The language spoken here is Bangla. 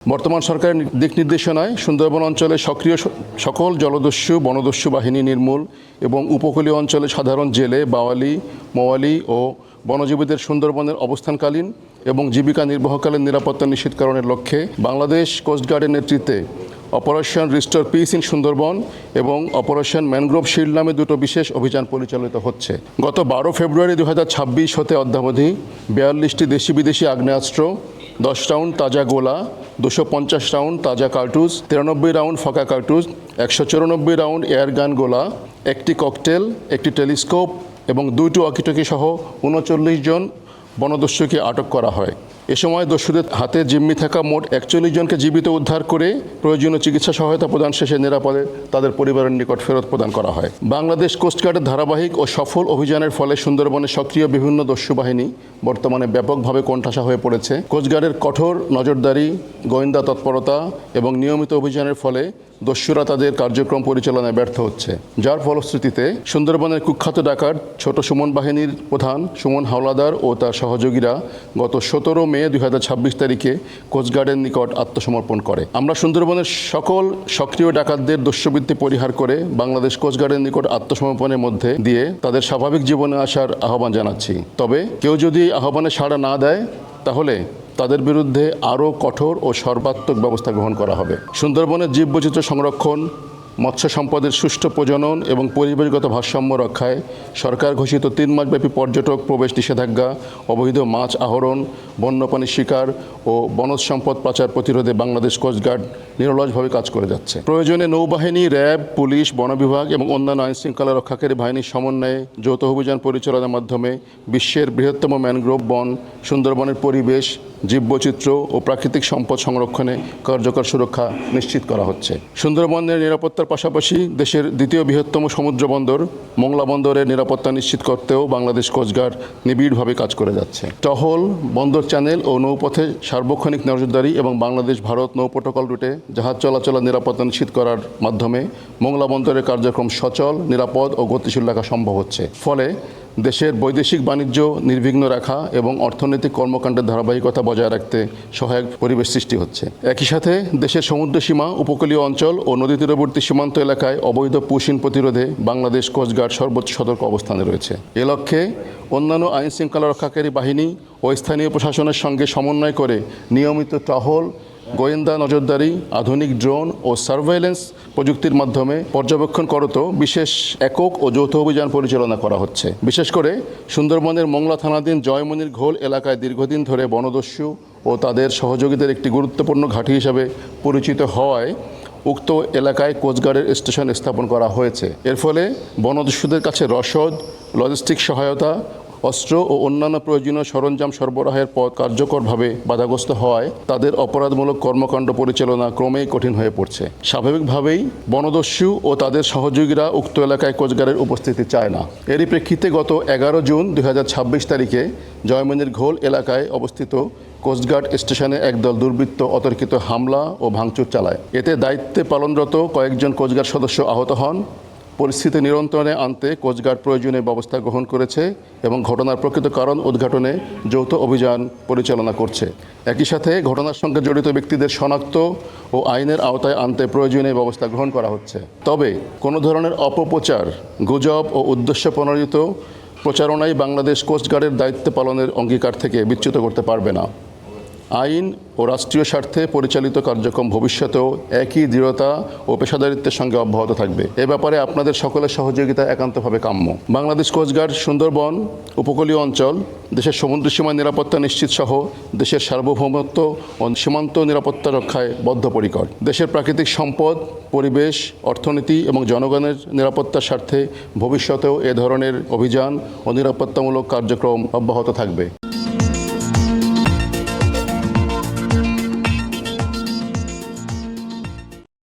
বর্তমান সরকারের দিক নির্দেশনায় সুন্দরবন অঞ্চলে সক্রিয় সকল জলদস্যু বনদস্যু বাহিনী নির্মূল এবং উপকূলীয় অঞ্চলে সাধারণ জেলে বাওয়ালি মওয়ালি ও বনজীবীদের সুন্দরবনের অবস্থানকালীন এবং জীবিকা নির্বাহকালীন নিরাপত্তা নিশ্চিতকরণের লক্ষ্যে বাংলাদেশ কোস্টগার্ডের নেতৃত্বে operation restore piece in Sundarban এবং অপারেশন ম্যানগ্রোভ শিল্ড নামে দুটো বিশেষ অভিযান পরিচালিত হচ্ছে। গত 12 ফেব্রুয়ারি 2026 হতে অদ্যাবধি 42টি দেশি বিদেশি আগ্নেয়াস্ত্র, 10 রাউন্ড তাজা গোলা, 250 রাউন্ড তাজা কার্তুজ, 93 রাউন্ড ফাঁকা কার্তুজ, 194 রাউন্ড এয়ারগান গোলা, একটি ককটেল, একটি টেলিস্কোপ এবং 2টি ওয়াকিটকি সহ 39 জন বনদস্যুকে আটক করা হয়। এ সময় দস্যুদের হাতে জিম্মি থাকা মোট 41 জনকে জীবিত উদ্ধার করে প্রয়োজনীয় চিকিৎসা সহায়তা প্রদান শেষে নিরাপদে তাদের পরিবারের নিকট ফেরত প্রদান করা হয়। বাংলাদেশ কোস্টগার্ডের ধারাবাহিক ও সফল অভিযানের ফলে সুন্দরবনে সক্রিয় বিভিন্ন দস্যু বাহিনী বর্তমানে ব্যাপকভাবে কোণঠাসা হয়ে পড়েছে। কোস্টগার্ডের কঠোর নজরদারি, গোয়েন্দা তৎপরতা এবং নিয়মিত অভিযানের ফলে দস্যুরা তাদের কার্যক্রম পরিচালনায় ব্যর্থ হচ্ছে, যার ফলশ্রুতিতে সুন্দরবনের কুখ্যাত ডাকাত ছোট সুমন বাহিনীর প্রধান সুমন হাওলাদার ও তার সহযোগীরা গত 17 মে 2026 তারিখে কোস্টগার্ডের নিকট আত্মসমর্পণ করে। আমরা সুন্দরবনের সকল সক্রিয় ডাকাতদের দস্যুবৃত্তি পরিহার করে বাংলাদেশ কোস্টগার্ডের নিকট আত্মসমর্পণের মধ্যে দিয়ে তাদের স্বাভাবিক জীবনে আসার আহ্বান জানাচ্ছি। তবে কেউ যদি আহ্বানে সাড়া না দেয় তাহলে তাদের বিরুদ্ধে আরও কঠোর ও সর্বাত্মক ব্যবস্থা গ্রহণ করা হবে। সুন্দরবনের জীববৈচিত্র্য সংরক্ষণ, মৎস্য সম্পদের সুষ্ঠু প্রজনন এবং পরিবেশগত ভারসাম্য রক্ষায় সরকার ঘোষিত 3 মাসব্যাপী পর্যটক প্রবেশ নিষেধাজ্ঞা, অবৈধ মাছ আহরণ, বন্যপ্রাণী শিকার ও বনজ সম্পদ পাচার প্রতিরোধে বাংলাদেশ কোস্টগার্ড নিরলসভাবে কাজ করে যাচ্ছে। প্রয়োজনে নৌবাহিনী, র্যাব, পুলিশ, বন বিভাগ এবং অন্যান্য আইনশৃঙ্খলা রক্ষাকারী বাহিনীর সমন্বয়ে যৌথ অভিযান পরিচালনার মাধ্যমে বিশ্বের বৃহত্তম ম্যানগ্রোভ বন সুন্দরবনের পরিবেশ, জীববৈচিত্র্য ও প্রাকৃতিক সম্পদ সংরক্ষণে কার্যকর সুরক্ষা নিশ্চিত করা হচ্ছে। সুন্দরবনের নিরাপত্তার পাশাপাশি দেশের দ্বিতীয় বৃহত্তম সমুদ্র বন্দর মোংলা বন্দরের নিরাপত্তা নিশ্চিত করতেও বাংলাদেশ কোস্টগার্ড নিবিড়ভাবে কাজ করে যাচ্ছে। টহল, বন্দর চ্যানেল ও নৌপথে সার্বক্ষণিক নজরদারি এবং বাংলাদেশ ভারত নৌ প্রোটোকল রুটে জাহাজ চলাচলের নিরাপত্তা নিশ্চিত করার মাধ্যমে মোংলা বন্দরের কার্যক্রম সচল, নিরাপদ ও গতিশীল রাখা সম্ভব হচ্ছে। ফলে দেশের বৈদেশিক বাণিজ্য নির্বিঘ্ন রাখা এবং অর্থনৈতিক কর্মকাণ্ডের ধারাবাহিকতা বজায় রাখতে সহায়ক পরিবেশ সৃষ্টি হচ্ছে। একই সাথে দেশের সমুদ্র সীমা, উপকূলীয় অঞ্চল ও নদী তীরবর্তী সীমান্ত এলাকায় অবৈধ পুশিন প্রতিরোধে বাংলাদেশ কোস্টগার্ড সর্বোচ্চ সতর্ক অবস্থানে রয়েছে। এ লক্ষ্যে অন্যান্য আইন শৃঙ্খলা রক্ষাকারী বাহিনী ও স্থানীয় প্রশাসনের সঙ্গে সমন্বয় করে নিয়মিত টহল, গোয়েন্দা নজরদারি, আধুনিক ড্রোন ও সার্ভেইলেন্স প্রযুক্তির মাধ্যমে পর্যবেক্ষণ করত বিশেষ একক ও যৌথ অভিযান পরিচালনা করা হচ্ছে। বিশেষ করে সুন্দরবনের মোংলা থানাধীন জয়মনির ঘোল এলাকায় দীর্ঘদিন ধরে বনদস্যু ও তাদের সহযোগীদের একটি গুরুত্বপূর্ণ ঘাঁটি হিসাবে পরিচিত হওয়ায় উক্ত এলাকায় কোস্টগার্ডের স্টেশন স্থাপন করা হয়েছে। এর ফলে বনদস্যুদের কাছে রসদ, লজিস্টিক সহায়তা, অস্ত্র ও অন্যান্য প্রয়োজনীয় সরঞ্জাম সরবরাহের পথ কার্যকরভাবে বাধাগ্রস্ত হওয়ায় তাদের অপরাধমূলক কর্মকাণ্ড পরিচালনা ক্রমেই কঠিন হয়ে পড়ছে। স্বাভাবিকভাবেই বনদস্যু ও তাদের সহযোগীরা উক্ত এলাকায় কোস্টগার্ডের উপস্থিতি চায় না। এরই প্রেক্ষিতে গত 11 জুন 2026 তারিখে জয়মনির ঘোল এলাকায় অবস্থিত কোস্টগার্ড স্টেশনে একদল দুর্বৃত্ত অতর্কিত হামলা ও ভাঙচুর চালায়। এতে দায়িত্বে পালনরত কয়েকজন কোস্টগার্ড সদস্য আহত হন। পরিস্থিতি নিয়ন্ত্রণে আনতে কোস্টগার্ড প্রয়োজনীয় ব্যবস্থা গ্রহণ করেছে এবং ঘটনার প্রকৃত কারণ উদ্ঘাটনে যৌথ অভিযান পরিচালনা করছে। একই সাথে ঘটনার সঙ্গে জড়িত ব্যক্তিদের শনাক্ত ও আইনের আওতায় আনতে প্রয়োজনীয় ব্যবস্থা গ্রহণ করা হচ্ছে। তবে কোনো ধরনের অপপ্রচার, গুজব ও উদ্দেশ্য প্রণোদিত প্রচারণাই বাংলাদেশ কোস্টগার্ডের দায়িত্ব পালনের অঙ্গীকার থেকে বিচ্যুত করতে পারবে না। আইন ও রাষ্ট্রীয় স্বার্থে পরিচালিত কার্যক্রম ভবিষ্যতেও একই দৃঢ়তা ও পেশাদারিত্বের সঙ্গে অব্যাহত থাকবে। এ ব্যাপারে আপনাদের সকলের সহযোগিতা একান্তভাবে কাম্য। বাংলাদেশ কোস্টগার্ড সুন্দরবন, উপকূলীয় অঞ্চল, দেশের সমুদ্র সীমার নিরাপত্তা নিশ্চিত সহ দেশের সার্বভৌমত্ব ও সীমান্ত নিরাপত্তা রক্ষায় বদ্ধপরিকর। দেশের প্রাকৃতিক সম্পদ, পরিবেশ, অর্থনীতি এবং জনগণের নিরাপত্তার স্বার্থে ভবিষ্যতেও এ ধরনের অভিযান ও নিরাপত্তামূলক কার্যক্রম অব্যাহত থাকবে।